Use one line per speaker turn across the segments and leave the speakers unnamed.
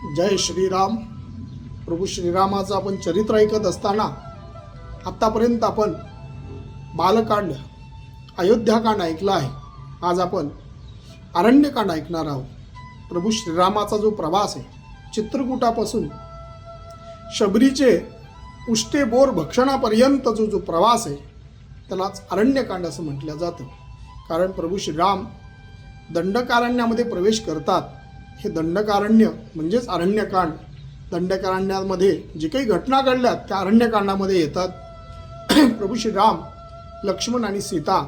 जय श्रीराम. प्रभू श्रीरामाचं आपण चरित्र ऐकत असताना आत्तापर्यंत आपण बालकांड, अयोध्याकांड ऐकलं आहे. आज आपण अरण्यकांड ऐकणार आहोत. प्रभू श्रीरामाचा जो प्रवास आहे, चित्रकूटापासून शबरीचे उष्टे बोर भक्षणापर्यंत जो प्रवास आहे, त्यालाच अरण्यकांड असं म्हटलं जातं. कारण प्रभू श्रीराम दंडकारण्यामध्ये प्रवेश करतात. हे दंडकारण्य म्हणजेच अरण्यकांड. दंडकारण्यामध्ये जे काही घटना घडल्या त्या अरण्यकांडामध्ये येतात. प्रभू श्रीराम, लक्ष्मण आणि सीता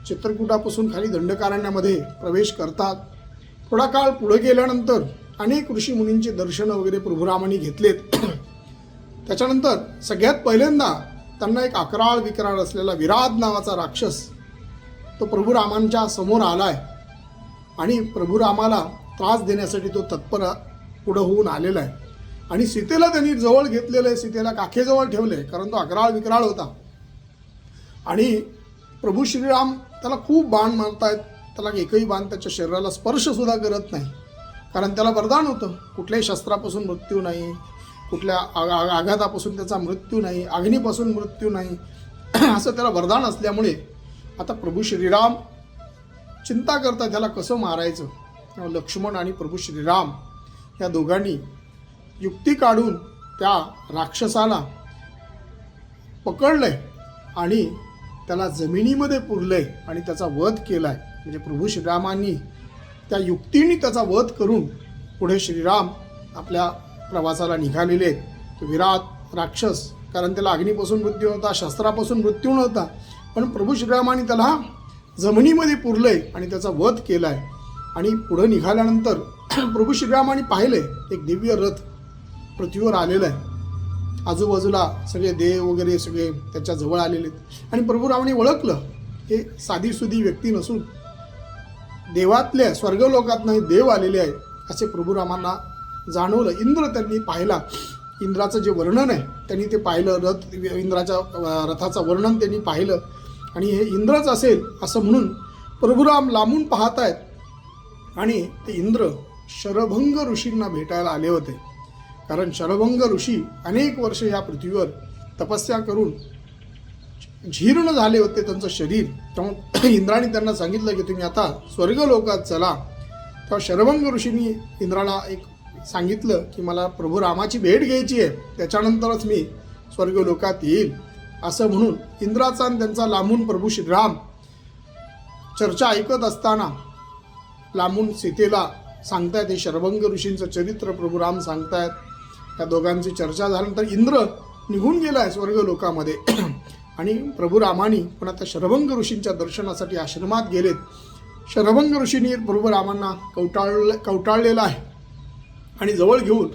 चित्रकूटापासून खाली दंडकारण्यामध्ये प्रवेश करतात. थोडा काळ पुढे गेल्यानंतर अनेक ऋषीमुनींचे दर्शन वगैरे प्रभुरामांनी घेतलेत. त्याच्यानंतर सगळ्यात पहिल्यांदा त्यांना एक अकराळ विकराळ असलेला विराट नावाचा राक्षस तो प्रभुरामांच्या समोर आलाय आणि प्रभुरामाला त्रास देण्यासाठी तो तत्पर पुढं होऊन आलेला आहे. आणि सीतेला त्यांनी जवळ घेतलेलं आहे, सीतेला काखेजवळ ठेवले, कारण तो अकराळ विकराळ होता. आणि प्रभू श्रीराम त्याला खूप बाण मारतायत. त्याला एकही बाण त्याच्या शरीराला स्पर्शसुद्धा करत नाही, कारण त्याला वरदान होतं, कुठल्याही शस्त्रापासून मृत्यू नाही, कुठल्या आघातापासून त्याचा मृत्यू नाही, अग्नीपासून मृत्यू नाही, असं त्याला वरदान असल्यामुळे आता प्रभू श्रीराम चिंता करतात त्याला कसं मारायचं. लक्ष्मण आणि प्रभू श्रीराम या दोघांनी युक्ती काढून त्या राक्षसाला पकडलंय आणि त्याला जमिनीमध्ये पुरलंय आणि त्याचा वध केलाय. म्हणजे प्रभू श्रीरामांनी त्या युक्तीने त्याचा वध करून पुढे श्रीराम आपल्या प्रवासाला निघालेले आहेत. तो विराट राक्षस, कारण त्याला अग्नीपासून मृत्यू होता, शस्त्रापासून मृत्यू नव्हता, पण प्रभू श्रीरामांनी त्याला जमिनीमध्ये पुरलंय आणि त्याचा वध केलाय. आणि पुढे निघाल्यानंतर प्रभू श्रीरामांनी पाहिले एक दिव्य रथ पृथ्वीवर आलेला आहे. आजूबाजूला सगळे देव वगैरे सगळे त्याच्या जवळ आलेले आहेत. आणि प्रभुरामांनी ओळखलं हे साधीसुधी व्यक्ती नसून देवातल्या स्वर्गलोकात नाही देव आलेले आहे असे प्रभुरामांना जाणवलं. इंद्र त्यांनी पाहिला. इंद्राचं जे वर्णन आहे त्यांनी ते पाहिलं. इंद्राच्या रथाचं वर्णन त्यांनी पाहिलं आणि हे इंद्रच असेल असं म्हणून प्रभुराम लांबून पाहत आहेत. आणि ते इंद्र शरभंग ऋषींना भेटायला आले होते. कारण शरभंग ऋषी अनेक वर्ष या पृथ्वीवर तपस्या करून जीर्ण झाले होते त्यांचं शरीर. त्यामुळे इंद्राने त्यांना सांगितलं की तुम्ही आता स्वर्गलोकात चला. तेव्हा शरभंग ऋषींनी इंद्राला एक सांगितलं की मला प्रभू रामाची भेट घ्यायची आहे, त्याच्यानंतरच मी स्वर्गलोकात येईल. असं म्हणून इंद्राचा आणि त्यांचा लांबून प्रभू श्रीराम चर्चा ऐकत असताना लांबून सीतेला सांगतायत. हे शरभंग ऋषींचं चरित्र प्रभुराम सांगतायत. त्या दोघांची चर्चा झाल्यानंतर इंद्र निघून गेला आहे स्वर्गलोकामध्ये. आणि प्रभुरामांनी पुन्हा त्या शरभंग ऋषींच्या दर्शनासाठी आश्रमात गेलेत. शरभंग ऋषींनी प्रभुरामांना कवटाळलेला आहे आणि जवळ घेऊन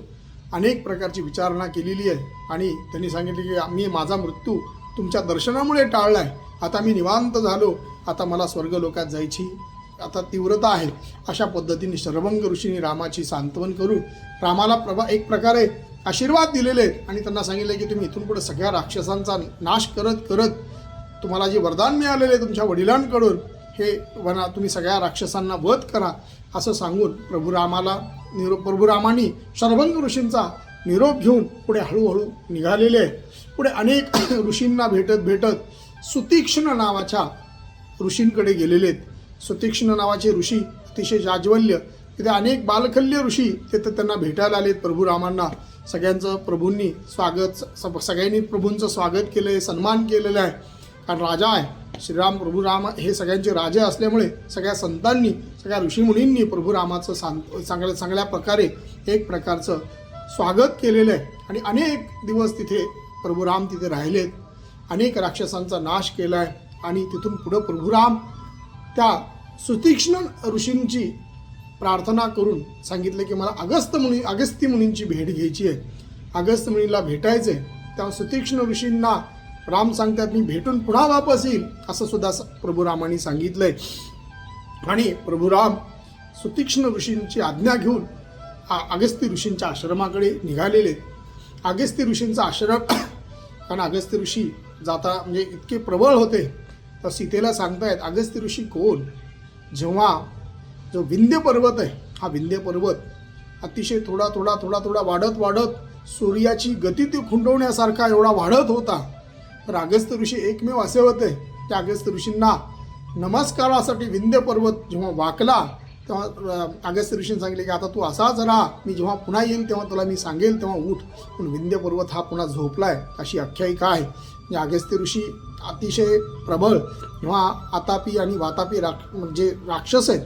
अनेक प्रकारची विचारणा केलेली आहे. आणि त्यांनी सांगितले की मी माझा मृत्यू तुमच्या दर्शनामुळे टाळला आहे, आता मी निवांत झालो, आता मला स्वर्गलोकात जायची आता तीव्रता आहे. अशा पद्धतीने शरभंग ऋषींनी रामाची सांत्वन करून रामाला एक प्रकारे आशीर्वाद दिलेले आहेत. आणि त्यांना सांगितले की तुम्ही इथून पुढे सगळ्या राक्षसांचा नाश करत करत तुम्हाला जे वरदान मिळालेले तुमच्या वडिलांकडून हे तुम्ही सगळ्या राक्षसांना वध करा असं सांगून प्रभुरामांनी शरभंग ऋषींचा निरोप घेऊन पुढे हळूहळू निघालेले आहे. पुढे अनेक ऋषींना भेटत भेटत सुतीक्ष्ण नावाच्या ऋषींकडे गेलेले आहेत. सुतीक्ष्ण नावाचे ऋषी अतिशय जाज्वल्य, तिथे अनेक बालखल्य ऋषी तिथे त्यांना भेटायला आलेत प्रभुरामांना. सगळ्यांचं प्रभूंनी सगळ्यांनी प्रभूंचं स्वागत केलं आहे, सन्मान केलेला आहे. कारण राजा आहे श्रीराम, प्रभुराम हे सगळ्यांचे राजे असल्यामुळे सगळ्या संतांनी, सगळ्या ऋषीमुनींनी प्रभुरामाचं चांगल्या प्रकारे एक प्रकारचं स्वागत केलेलं आहे. आणि अनेक दिवस तिथे प्रभुराम तिथे राहिलेत. अनेक राक्षसांचा नाश केला आहे. आणि तिथून पुढं प्रभुराम त्या सुतीक्ष्ण ऋषींची प्रार्थना करून सांगितलं की मला अगस्त्य मुनींची भेट घ्यायची आहे, अगस्त्य मुनीला भेटायचं आहे. त्या सुतीक्ष्ण ऋषींना राम सांगतात मी भेटून पुन्हा वापस येईल असं सुद्धा प्रभुरामांनी सांगितलंय. आणि प्रभुराम सुतीक्ष्ण ऋषींची आज्ञा घेऊन अगस्त्य ऋषींच्या आश्रमाकडे निघालेले. अगस्त्य ऋषींचा आश्रम, कारण अगस्त्य ऋषी जाता म्हणजे इतके प्रबळ होते. तर सीतेला सांगतायत अगस्त्य ऋषी कोण. जेव्हा जो विंध्य पर्वत आहे, हा विंध्य पर्वत अतिशय थोडा थोडा थोडा थोडा वाढत वाढत सूर्याची गती ती खुंटवण्यासारखा एवढा वाढत होता. तर अगस्त्य ऋषी एकमेव असे होते की अगस्त्य ऋषींना नमस्कारासाठी विंध्य पर्वत जेव्हा वाकला तेव्हा अगस्त्य ऋषींनी सांगितले की आता तू असाच राहा, मी जेव्हा पुन्हा येईल तेव्हा तुला मी सांगेल तेव्हा उठ. पण विंध्य पर्वत हा पुन्हा झोपलाय अशी आख्यायिका आहे. म्हणजे अगस्त्य ऋषी अतिशय प्रबळ जेव्हा आतापी आणि वातापी म्हणजे राक्षस आहेत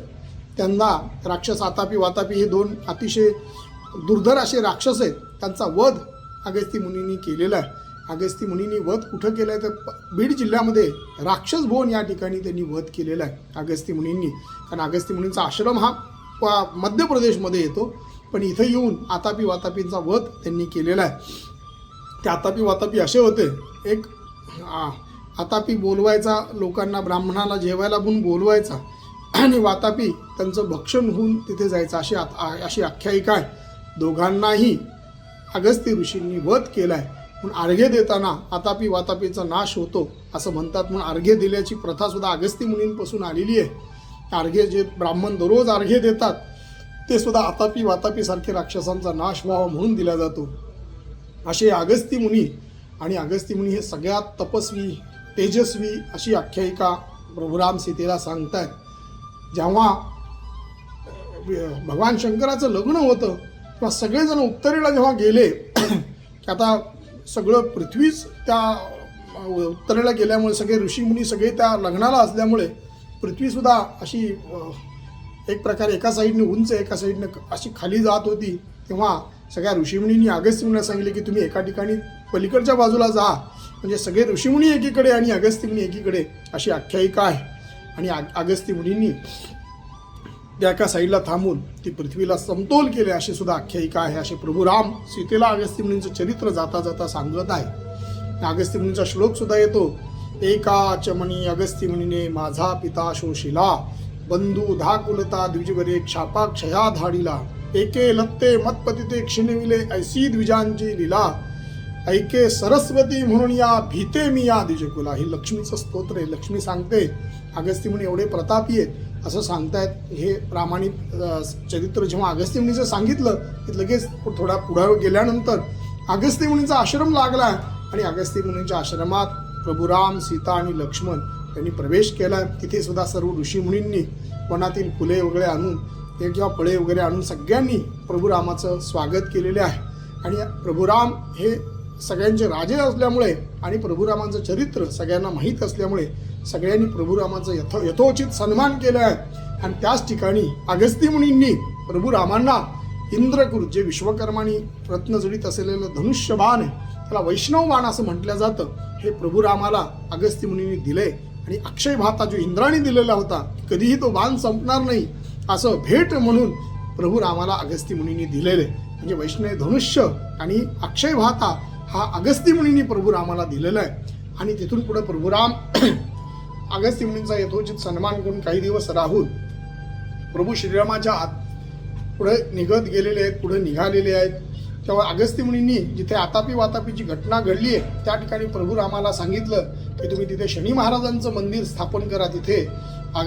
त्यांना, राक्षस आतापी वातापी हे दोन अतिशय दुर्धर असे राक्षस आहेत, त्यांचा वध अगस्त्य मुनींनी केलेला आहे. अगस्त्य मुनींनी वध कुठं केलं आहे तर बीड जिल्ह्यामध्ये राक्षस भवन या ठिकाणी त्यांनी वध केलेला आहे अगस्त्य मुनींनी. कारण अगस्त्य मुनींचा आश्रम हा मध्य प्रदेशमध्ये येतो, पण इथं येऊन आतापी वातापींचा वध त्यांनी केलेला आहे. ते आतापी वातापी असे होते, एक आतापी बोलवायचा लोकांना, ब्राह्मणाला जेवायला म्हणून बोलवायचा आणि वातापी त्यांचं भक्षण होऊन तिथे जायचं अशी आख्यायिका आहे. दोघांनाही अगस्त्य ऋषींनी वध केला आहे. म्हणून अर्घ्य देताना आतापी वातापीचा नाश होतो असं म्हणतात. म्हणून अर्घ्य दिल्याची प्रथा सुद्धा अगस्त्य मुनींपासून आलेली आहे. अर्घ्य जे ब्राह्मण दररोज अर्घ्य देतात ते सुद्धा आतापी वातापी सारखे राक्षसांचा नाश व्हावा म्हणून दिला जातो. असे अगस्त्य मुनी आणि अगस्त्य मुनी हे सगळ्यात तपस्वी तेजस्वी अशी आख्यायिका प्रभुराम सीतेला सांगतायत. जेव्हा भगवान शंकराचं लग्न होतं तेव्हा सगळेजण उत्तरेला जेव्हा गेले की आता सगळं पृथ्वीच त्या उत्तरेला गेल्यामुळे सगळे ऋषीमुनी सगळे त्या लग्नाला असल्यामुळे पृथ्वीसुद्धा अशी एक प्रकारे एका साईडने उंच एका साईडने अशी खाली जात होती. तेव्हा सगळ्या ऋषीमुनींनी अगस्त्य मुनींना सांगितले की तुम्ही एका ठिकाणी पलीकडच्या बाजूला जा, म्हणजे सगळे ऋषीमुनी एकीकडे आणि अगस्त्य मुनी एकीकडे अशी आख्यायिका आहे. आणि अगस्त्य मुनींनी त्या एका साईडला थांबून ती पृथ्वीला समतोल केले अशी सुद्धा आख्यायिका आहे. असे प्रभू राम सीतेला अगस्त्य मुनींचं चरित्र जाता जाता सांगत आहे. अगस्त्य मुनींचा श्लोक सुद्धा येतो, एकाच मणी अगस्त्य मुनीने माझा पिता शोषिला, बंधू धाकुलता द्विजवरे क्षापा क्षया धाडिला, एके लत्ते मतपतिते क्षिणविले ऐसी द्विजांची लीला, ऐके सरस्वती म्हणून या भीते मी या द्विजकुला. हे लक्ष्मीचं स्तोत्र आहे. लक्ष्मी सांगते अगस्त्य मुनी एवढे प्रतापी आहेत असं सांगतायत. हे प्रामाणिक चरित्र जेव्हा अगस्त्य मुनीचं सांगितलं की लगेच थोडा पुढे गेल्यानंतर अगस्त्य मुनीचा आश्रम लागला आणि अगस्त्य मुनींच्या आश्रमात प्रभुराम सीता आणि लक्ष्मण यांनी प्रवेश केला. तिथे सुद्धा सर्व ऋषीमुनींनी वनातील फुले वगैरे आणून ते किंवा फळे वगैरे आणून सगळ्यांनी प्रभुरामाचं स्वागत केलेले आहे. आणि प्रभुराम हे सगळ्यांचे राजे असल्यामुळे आणि प्रभुरामांचं चरित्र सगळ्यांना माहीत असल्यामुळे सगळ्यांनी प्रभुरामाचं यथोचित सन्मान केला आहे. आणि त्याच ठिकाणी अगस्त्य मुनींनी प्रभुरामांना इंद्रकुर जे विश्वकर्मानी रत्नजडीत असलेलं धनुष्यबाण आहे त्याला वैष्णव बाण असं म्हटलं जातं, हे प्रभुरामाला अगस्त्य मुनींनी दिले. आणि अक्षय भाता जो इंद्राने दिलेला होता कधीही तो बाण संपणार नाही असं भेट म्हणून प्रभुरामाला अगस्त्य मुनींनी दिलेले. म्हणजे वैष्णव धनुष्य आणि अक्षय भाता हा अगस्त्य मुनींनी प्रभुरामाला दिलेला आहे. आणि तिथून पुढे प्रभुराम अगस्त्य मुनींचा यथोचित सन्मान करून काही दिवस राहून प्रभू श्रीरामाच्या पुढे निघत गेलेले आहेत, पुढे निघालेले आहेत. तेव्हा अगस्त्य मुनींनी जिथे आतापी वातापीची घटना घडली आहे त्या ठिकाणी प्रभुरामाला सांगितलं की तुम्ही तिथे शनी महाराजांचं मंदिर स्थापन करा. तिथे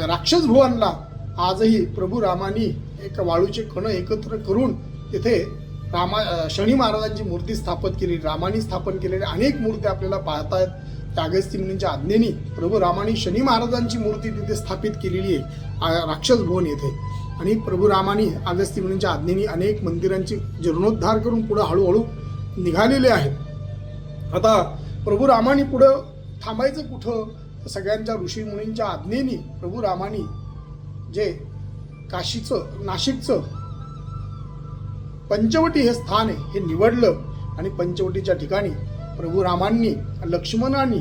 राक्षस भुवनला आजही प्रभुरामांनी एक वाळूचे कण एकत्र करून तिथे शनी महाराजांची मूर्ती स्थापित केली. रामाने स्थापन केलेल्या अनेक मूर्त्या आपल्याला पाहता आहेत. त्या अगस्त्य मुनींच्या आज्ञेने प्रभुरामांनी शनी महाराजांची मूर्ती तिथे स्थापित केलेली आहे राक्षस भुवन येथे. आणि प्रभुरामांनी अगस्त्य मुनींच्या आज्ञेने अनेक मंदिरांची जीर्णोद्धार करून पुढे हळूहळू निघालेले आहेत. आता प्रभुरामांनी पुढं थांबायचं कुठं, सगळ्यांच्या ऋषी मुनींच्या आज्ञेने प्रभुरामांनी जे काशीचं नाशिकचं पंचवटी हे स्थान आहे हे निवडलं. आणि पंचवटीच्या ठिकाणी प्रभुरामांनी लक्ष्मणांनी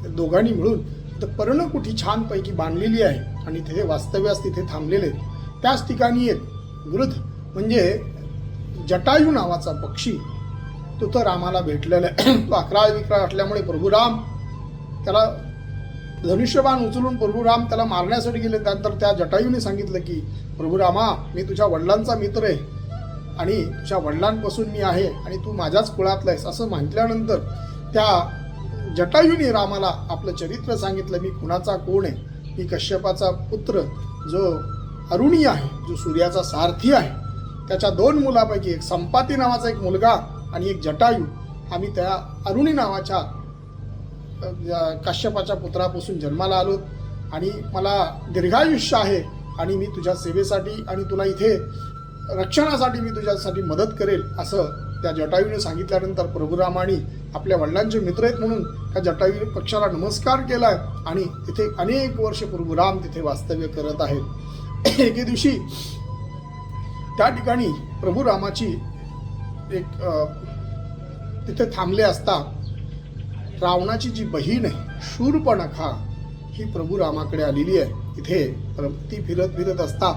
दोघांनी मिळून तिथं पर्णकुटी छानपैकी बांधलेली आहे आणि तिथे वास्तव्यास तिथे थांबलेले. त्याच ठिकाणी एक वृद्ध म्हणजे जटायू नावाचा पक्षी तो तर रामाला भेटलेला आहे. तो 11-11 असल्यामुळे प्रभुराम त्याला धनुष्यबाण उचलून प्रभुराम त्याला मारण्यासाठी गेले. त्यानंतर त्या जटायूने सांगितलं की प्रभुरामा मी तुझ्या वडिलांचा मित्र आहे आणि तुझ्या वडिलांपासून मी आहे आणि तू माझ्याच कुळातला आहेस असं म्हटल्यानंतर त्या जटायूने रामाला आपलं चरित्र सांगितलं. मी कुणाचा कोण आहे, मी कश्यपाचा पुत्र जो अरुणी आहे, जो सूर्याचा सारथी आहे त्याच्या 2 मुलापैकी एक संपाती नावाचा एक मुलगा आणि एक जटायू आम्ही त्या अरुणी नावाच्या काश्यपाच्या पुत्रापासून जन्माला आलो आणि मला दीर्घायुष्य आहे आणि मी तुझ्या सेवेसाठी आणि तुला इथे रक्षणासाठी मी तुझ्यासाठी मदत करेल असं त्या जटायूने सांगितल्यानंतर प्रभुरामाने आपल्या वडिलांचे मित्र आहेत म्हणून त्या जटायू पक्षाला नमस्कार केलाय आणि तिथे अनेक वर्ष प्रभुराम तिथे वास्तव्य करत आहेत. एके दिवशी त्या ठिकाणी प्रभुरामाची एक तिथे थांबले असता रावणाची जी बहीण आहे शूर्पणखा ही प्रभुरामाकडे आलेली आहे. तिथे ती फिरत असता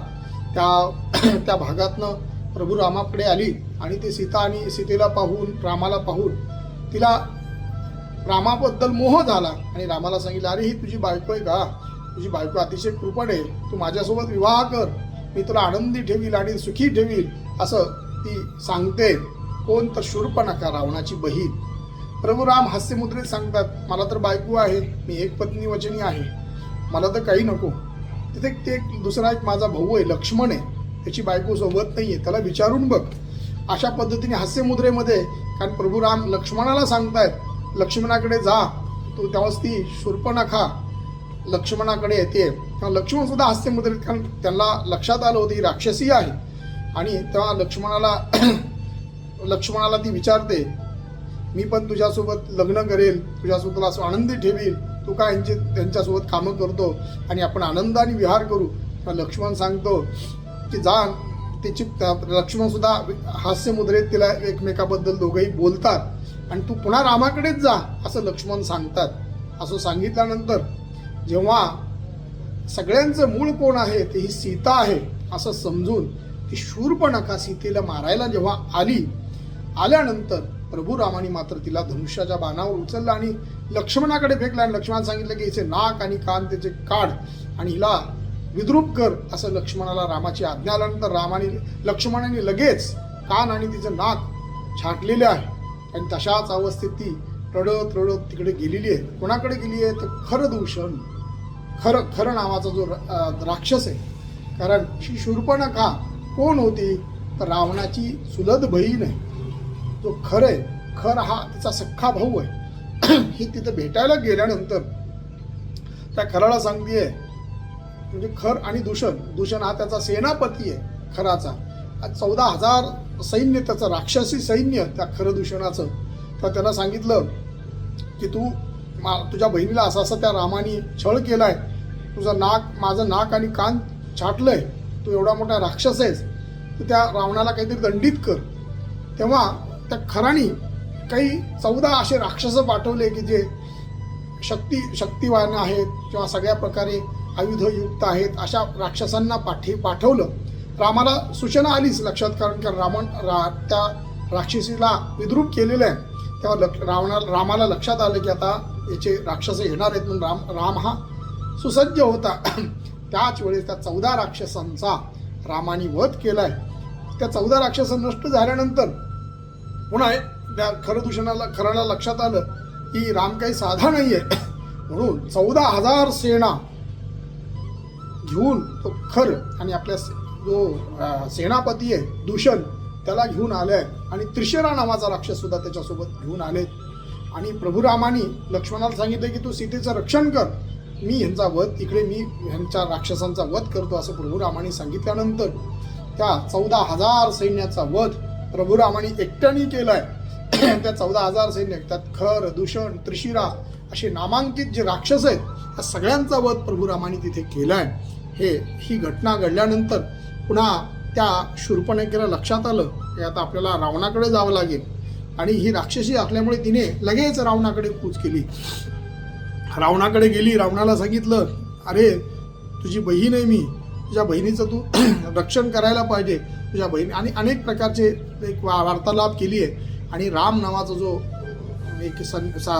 त्या भागातनं प्रभुरामाकडे आली आणि ती सीता आणि सीतेला पाहून रामाला पाहून तिला रामाबद्दल मोह झाला आणि रामाला सांगितलं, अरे ही तुझी बायको आहे का? तुझी बायको अतिशय कृपण आहे, तू माझ्यासोबत विवाह कर, मी तुला आनंदी ठेवील आणि सुखी ठेवील असं ती सांगते. कोण तर शूर्पणखा रावणाची बहीण. प्रभुराम हास्यमुद्रेत सांगतात, मला तर बायको आहे, मी एक पत्नी वचनी आहे, मला तर काही नको. तिथे ते दुसरा एक माझा भाऊ आहे लक्ष्मण आहे, त्याची बायको सोबत नाही आहे, त्याला विचारून बघ. अशा पद्धतीने हास्यमुद्रेमध्ये कारण प्रभुराम लक्ष्मणाला सांगतायत लक्ष्मणाकडे जा. तो तेव्हाच ती शूर्पणखा लक्ष्मणाकडे येते. तेव्हा लक्ष्मण सुद्धा हास्यमुद्रेत कारण त्यांना लक्षात आलं होतं ही राक्षसी आहे आणि तेव्हा लक्ष्मणाला ती विचारते, मी पण तुझ्यासोबत लग्न करेल, तुझ्यासोबत तुला असं आनंदी ठेवील, तू काय त्यांच्यासोबत कामं करतो आणि आपण आनंदाने विहार करू. लक्ष्मण सांगतो की जा. त्याची लक्ष्मण सुद्धा हास्यमुद्रेत तिला एकमेकाबद्दल दोघंही बोलतात आणि तू पुन्हा रामाकडेच जा असं लक्ष्मण सांगतात. असं सांगितल्यानंतर जेव्हा सगळ्यांचं मूळ कोण आहे ते ही सीता आहे असं समजून ती शूर्पणखा सीतेला मारायला जेव्हा आल्यानंतर प्रभुरामाने मात्र तिला धनुष्याच्या बाणावर उचललं आणि लक्ष्मणाकडे फेकलं आणि लक्ष्मणाला सांगितलं की हिचे नाक आणि कान त्याचे काढ आणि हिला विद्रूप कर असं लक्ष्मणाला रामाची आज्ञा आल्यानंतर लक्ष्मणाने लगेच कान आणि तिचं नाक छाटलेले आहे आणि तशाच अवस्थेत ती रडत तिकडे गेलेली आहे. कोणाकडे गेली आहे तर खरदूषण खर नावाचा जो राक्षस आहे. कारण ही शूर्पणखा कोण होती तर रावणाची सुलद बहीण आहे. जो खर हा तिचा सख्खा भाऊ आहे. ही तिथं भेटायला गेल्यानंतर त्या खराला सांगतेय म्हणजे खर आणि दूषण हा त्याचा सेनापती आहे खराचा. 14,000 सैन्य त्याचं राक्षसी सैन्य त्या खरदूषणाचं. तर त्याला सांगितलं की तू तुझ्या बहिणीला असं त्या रामाने छळ केलाय, माझं नाक आणि कान छाटलंय, तू एवढा मोठा राक्षस आहेस, तू त्या रावणाला काहीतरी दंडित कर. तेव्हा त्या खरानी काही 14 असे राक्षस पाठवले की जे शक्तिवान आहेत किंवा सगळ्या प्रकारे आयुधयुक्त आहेत अशा राक्षसांना पाठवलं. रामाला सूचना आलीच लक्षात कारण की त्या राक्षसीला विद्रूप केलेलं आहे. तेव्हा रामाला लक्षात आलं की आता याचे राक्षस येणार आहेत म्हणून राम हा सुसज्ज होता. त्याच वेळेस त्या 14 राक्षसांचा रामाने वध केलाय. त्या 14 राक्षस नष्ट झाल्यानंतर पुन्हा त्या खराला लक्षात आलं की राम काही साधा नाहीये म्हणून 14,000 सेना घेऊन तो खर आणि आपल्या जो सेनापती आहे दूषण त्याला घेऊन आलाय आणि त्रिशरा नावाचा राक्षस सुद्धा त्याच्यासोबत घेऊन आलेत. आणि प्रभुरामाने लक्ष्मणाला सांगितलं की तू सीतेचं रक्षण कर, मी ह्यांचा वध मी ह्यांच्या राक्षसांचा वध करतो असं प्रभुरामाने सांगितल्यानंतर त्या 14,000 सैन्याचा वध प्रभुरामाने एकट्याने केलाय. त्या 14,000 सैन्य त्यात खर दूषण त्रिशिरा असे नामांकित जे राक्षस आहेत त्या सगळ्यांचा वध प्रभुरामाने तिथे केलाय. ही घटना घडल्यानंतर पुन्हा त्या शूर्पणखेला लक्षात आलं की आता आपल्याला रावणाकडे जावं लागेल आणि ही राक्षसी असल्यामुळे तिने लगेच रावणाकडे कूच केली. रावणाकडे गेली. रावणाला सांगितलं, अरे तुझी बहीण आहे मी, तुझ्या बहिणीचं तू रक्षण करायला पाहिजे. तुझ्या बहिणी आणि अनेक प्रकारचे एक वार्तालाप केली आहे आणि राम नावाचा जो एक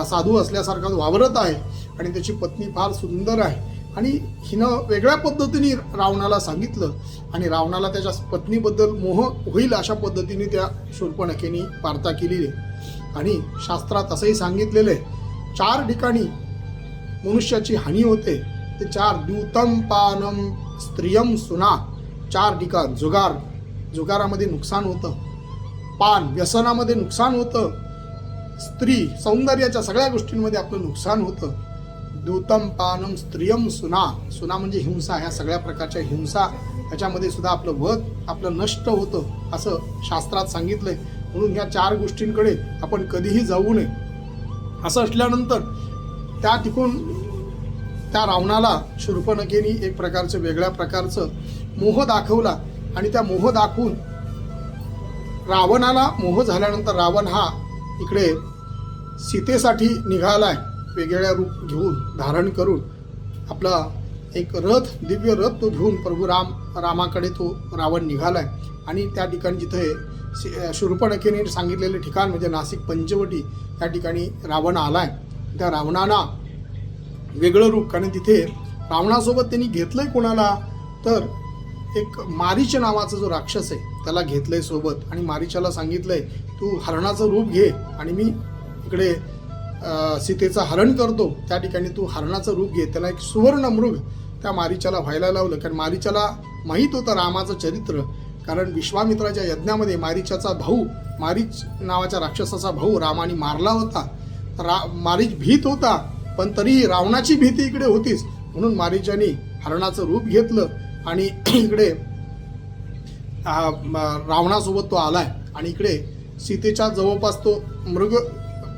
साधू असल्यासारखा वावरत आहे आणि त्याची पत्नी फार सुंदर आहे आणि हिनं वेगळ्या पद्धतीने रावणाला सांगितलं आणि रावणाला त्याच्या पत्नीबद्दल मोह होईल अशा पद्धतीने त्या शूर्पणखेने वार्ता केलेली आहे. आणि शास्त्रात असंही सांगितलेलं आहे 4 ठिकाणी मनुष्याची हानी होते. ते 4 द्यूतम पानम स्त्रियम सुना 4 ठिकाण जुगारामध्ये नुकसान होतं, पान व्यसनामध्ये नुकसान होतं, स्त्री सौंदर्याच्या सगळ्या गोष्टींमध्ये आपलं नुकसान होतं. दूतम पानम स्त्रियम सुना, सुना म्हणजे हिंसा, ह्या सगळ्या प्रकारच्या हिंसा ह्याच्यामध्ये सुद्धा आपलं वध आपलं नष्ट होतं असं शास्त्रात सांगितलंय. म्हणून ह्या 4 गोष्टींकडे आपण कधीही जाऊ नये. असं असल्यानंतर त्या तिकून त्या रावणाला शूर्पणखेनी एक प्रकारचं वेगळ्या प्रकारचं मोह दाखवला आणि त्या मोह दाखवून रावणाला मोह झाल्यानंतर रावण हा इकडे सीतेसाठी निघालाय, वेगवेगळ्या रूप घेऊन धारण करून आपला एक रथ, दिव्य रथ तो घेऊन प्रभू रामाकडे तो रावण निघालाय. आणि त्या ठिकाणी जिथे शूर्पणखेने सांगितलेले ठिकाण म्हणजे नाशिक पंचवटी त्या ठिकाणी रावण आलाय. त्या रावणाला वेगळं रूप, कारण तिथे रावणासोबत त्यांनी घेतलंय कोणाला तर एक मारीच नावाचा जो राक्षस आहे त्याला घेतलंय सोबत. आणि मारीचाला सांगितलंय तू हरणाचं रूप घे आणि मी इकडे सीतेचं हरण करतो, त्या ठिकाणी तू हरणाचं रूप घे. त्याला एक सुवर्ण मृग त्या मारीचाला व्हायला लावलं, कारण मारीचाला माहीत होतं रामाचं चरित्र. कारण विश्वामित्राच्या यज्ञामध्ये मारीचाचा भाऊ, मारीच नावाच्या राक्षसाचा भाऊ रामाने मारला होता. मारीच भीत होता, पण तरीही रावणाची भीती इकडे होतीच. म्हणून मारीचाने हरणाचं रूप घेतलं आणि इकडे रावणासोबत तो आलाय. आणि इकडे सीतेच्या जवळपास तो मृग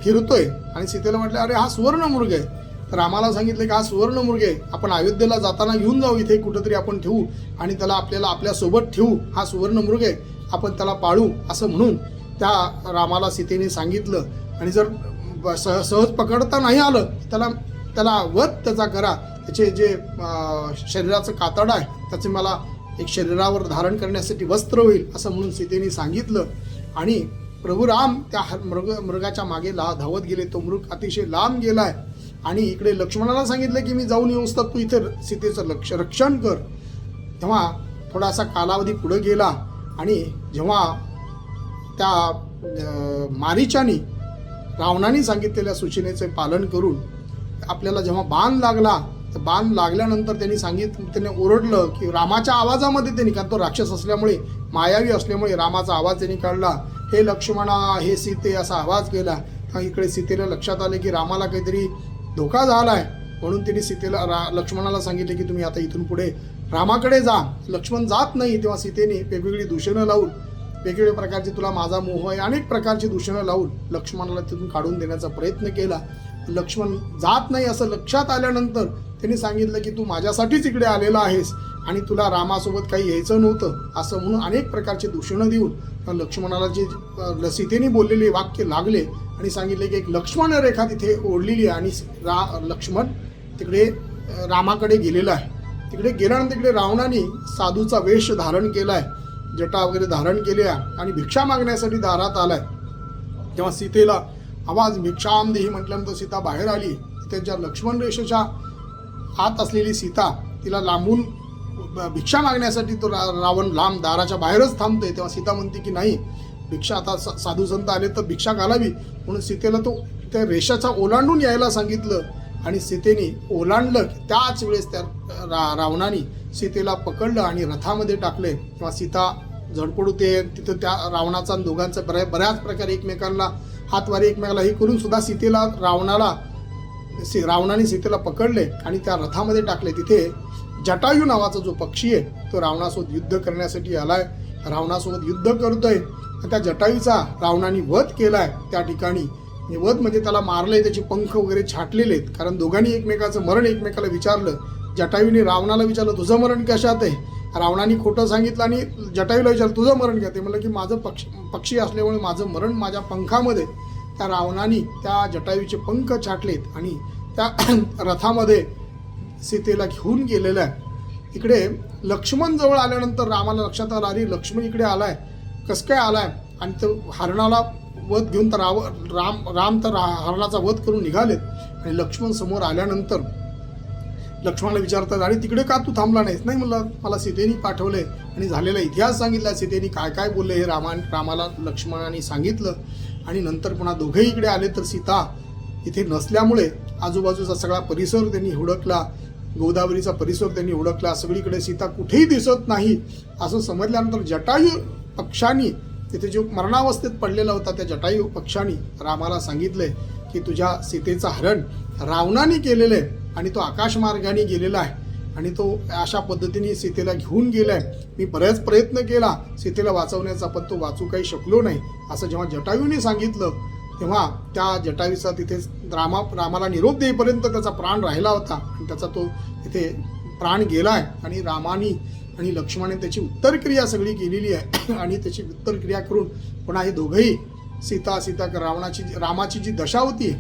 फिरतोय आणि सीतेला म्हटलं अरे हा सुवर्ण मृग आहे. तर रामाला सांगितलं की हा सुवर्ण मृग आहे, आपण अयोध्येला जाताना घेऊन जाऊ, इथे कुठंतरी आपण ठेवू आणि त्याला आपल्यासोबत ठेवू, हा सुवर्ण मृग आहे, आपण त्याला पाळू असं म्हणून त्या रामाला सीतेने सांगितलं. आणि जर सहज पकडता नाही आलं त्याला वध त्याचा करा, त्याचे जे शरीराचं कातड आहे त्याचे मला एक शरीरावर धारण करण्यासाठी वस्त्र होईल असं म्हणून सीतेने सांगितलं. आणि प्रभू राम त्या मृगाच्या मागे धावत गेले. तो मृग अतिशय लांब गेलाय आणि इकडे लक्ष्मणाला सांगितलं की मी जाऊन येऊस तर तू इथे सीतेचं रक्षण कर. तेव्हा थोडासा कालावधी पुढे गेला आणि जेव्हा त्या मारीचानी रावणाने सांगितलेल्या सूचनेचे पालन करून आपल्याला जेव्हा बाण लागला, तर बाण लागल्यानंतर त्याने ओरडलं की रामाच्या आवाजामध्ये त्यांनी, कारण तो राक्षस असल्यामुळे मायावी असल्यामुळे रामाचा आवाज त्यांनी काढला, हे लक्ष्मणा हे सीते असा आवाज केला. इकडे सीतेला लक्षात आले की रामाला काहीतरी धोका झालाय. म्हणून त्यांनी लक्ष्मणाला सांगितले की तुम्ही आता इथून पुढे रामाकडे जा. लक्ष्मण जात नाही. तेव्हा सीतेने वेगवेगळी दूषणं लावून, वेगवेगळ्या प्रकारची तुला माझा मोह आहे, अनेक प्रकारची दूषणं लावून लक्ष्मणाला तिथून काढून देण्याचा प्रयत्न केला. लक्ष्मण जात नाही असं लक्षात आल्यानंतर त्यांनी सांगितलं की तू माझ्यासाठीच इकडे आलेला आहेस आणि तुला रामासोबत काही यायचं नव्हतं असं म्हणून अनेक प्रकारची दूषणं देऊन लक्ष्मणाला जे सीतेने बोललेले वाक्य लागले आणि सांगितले की एक लक्ष्मण रेखा तिथे ओढलेली आणि लक्ष्मण तिकडे रामाकडे गेलेला आहे. तिकडे गेल्यानंतर तिकडे रावणाने साधूचा वेश धारण केलाय, जटा वगैरे धारण केल्या आणि भिक्षा मागण्यासाठी दारात आलाय. तेव्हा सीतेला आवाज भिक्षाम देही म्हटल्यानंतर सीता बाहेर आली. त्यांच्या लक्ष्मण रेषेच्या आत असलेली सीता तिला लांबून भिक्षा मागण्यासाठी तो रावण लांब दाराच्या बाहेरच थांबतोय. तेव्हा सीता म्हणते की नाही, भिक्षा आता साधू संत आले तर भिक्षा घालावी. म्हणून सीतेला तो त्या रेषाचा ओलांडून यायला सांगितलं आणि सीतेने ओलांडलं. त्याच वेळेस त्या रावणाने सीतेला पकडलं आणि रथामध्ये टाकले. तेव्हा सीता झडपड होते. तिथं त्या रावणाचा दोघांचा बऱ्याच प्रकारे एकमेकांना हातवारी एकमेकाला हे करून सुद्धा रावणाने सीतेला पकडले आणि त्या रथामध्ये टाकले. तिथे जटायू नावाचा जो पक्षी आहे तो रावणासोबत युद्ध करण्यासाठी आलाय. रावणासोबत युद्ध करतोय. त्या जटायूचा रावणाने वध केलाय. त्या ठिकाणी वध म्हणजे त्याला मारलंय, त्याचे पंख वगैरे छाटलेले आहेत. कारण दोघांनी एकमेकाचं मरण एकमेकाला विचारलं. जटायूने रावणाला विचारलं तुझं मरण कशात आहे. रावणाने खोटं सांगितलं आणि जटायूला विचारलं तुझं मरण काय. ते म्हणलं की माझं पक्षी असल्यामुळे माझं मरण माझ्या पंखामध्ये. त्या रावणाने त्या जटायूचे पंख छाटलेत आणि त्या रथामध्ये सीतेला घेऊन गेलेलं आहे. इकडे लक्ष्मण जवळ आल्यानंतर रामाला लक्षात आलं अरे लक्ष्मण इकडे आलाय, कसं काय आलाय. आणि तो हरणाला वध घेऊन तर राम तर हरणाचा वध करून निघालेत. आणि लक्ष्मण समोर आल्यानंतर लक्ष्मणाला विचारतात अरे तिकडे का तू थांबला नाहीस. नाही म्हणलं मला सीतेने पाठवलंय आणि झालेला इतिहास सांगितला. सीतेने काय काय बोलले हे रामाला लक्ष्मणाने सांगितलं. आणि नंतर पुन्हा दोघेही इकडे आले तर सीता इथे नसल्यामुळे आजूबाजूचा सगळा परिसर त्यांनी हुडकला. गोदावरीचा परिसर त्यांनी हुडकला. सगळीकडे सीता कुठेही दिसत नाही असं समजल्यानंतर जटायू पक्षांनी तिथे जो मरणावस्थेत पडलेला होता त्या जटायू पक्षांनी रामाला सांगितलंय की तुझ्या सीतेचं हरण रावणाने केलेलं आहे आणि तो आकाशमार्गाने गेलेला आहे आणि तो अशा पद्धतीने सीतेला घेऊन गेलाय. मी बरेच प्रयत्न केला सीतेला वाचवण्याचा, पण तो वाचू काही शकलो नाही असं जेव्हा जटायूने सांगितलं तेव्हा त्या जटायूचा तिथे रामाला निरोप देईपर्यंत त्याचा प्राण राहिला होता आणि त्याचा तो तिथे प्राण गेलाय. आणि रामानी आणि लक्ष्मणाने त्याची उत्तरक्रिया सगळी केलेली आहे आणि त्याची उत्तरक्रिया करून पुन्हा हे दोघंही सीता रामाची जी दशा होती,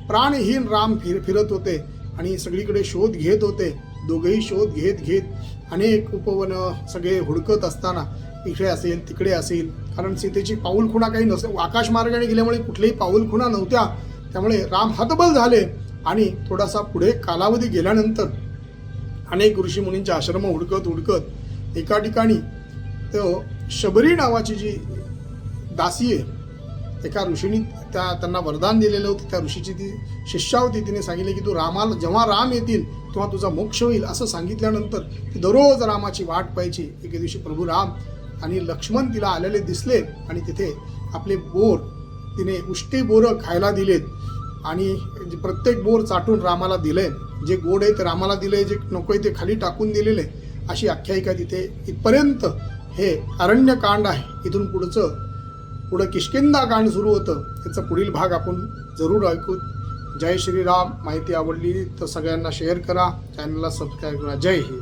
प्राणहीन राम फिरत होते आणि सगळीकडे शोध घेत होते. दोघंही शोध घेत अनेक उपवन सगळे हुडकत असताना इकडे असेल तिकडे असेल, कारण सीतेची पाऊलखुणा काही नसेल, आकाशमार्गाने गेल्यामुळे कुठल्याही पाऊलखुणा नव्हत्या. त्यामुळे राम हतबल झाले आणि थोडासा पुढे कालावधी गेल्यानंतर अनेक ऋषीमुनींचे आश्रम हुडकत एका ठिकाणी तो शबरी नावाची जी दासी आहे, एका ऋषीने त्यांना वरदान दिलेलं होतं, त्या ऋषीची ती शिष्या होती. तिने सांगितले की तू जेव्हा राम येतील तेव्हा तुझा मोक्ष होईल असं सांगितल्यानंतर ती दररोज रामाची वाट पाहायची. एके दिवशी प्रभू राम आणि लक्ष्मण तिला आलेले दिसले आणि तिथे आपले बोर तिने उष्टी बोरं खायला दिलेत आणि प्रत्येक बोर चाटून रामाला दिले. जे गोड आहे ते रामाला दिले, जे नको आहे ते खाली टाकून दिलेले. अशी आख्यायिका तिथे इथपर्यंत हे अरण्यकांड आहे. इथून पुढं किष्किंधा कांड सुरू होतं. त्याचा पुढील भाग आपण जरूर ऐकू. जय श्रीराम. माहिती आवडली तर सगळ्यांना शेअर करा, चॅनलला सबस्क्राईब करा. जय हिंद.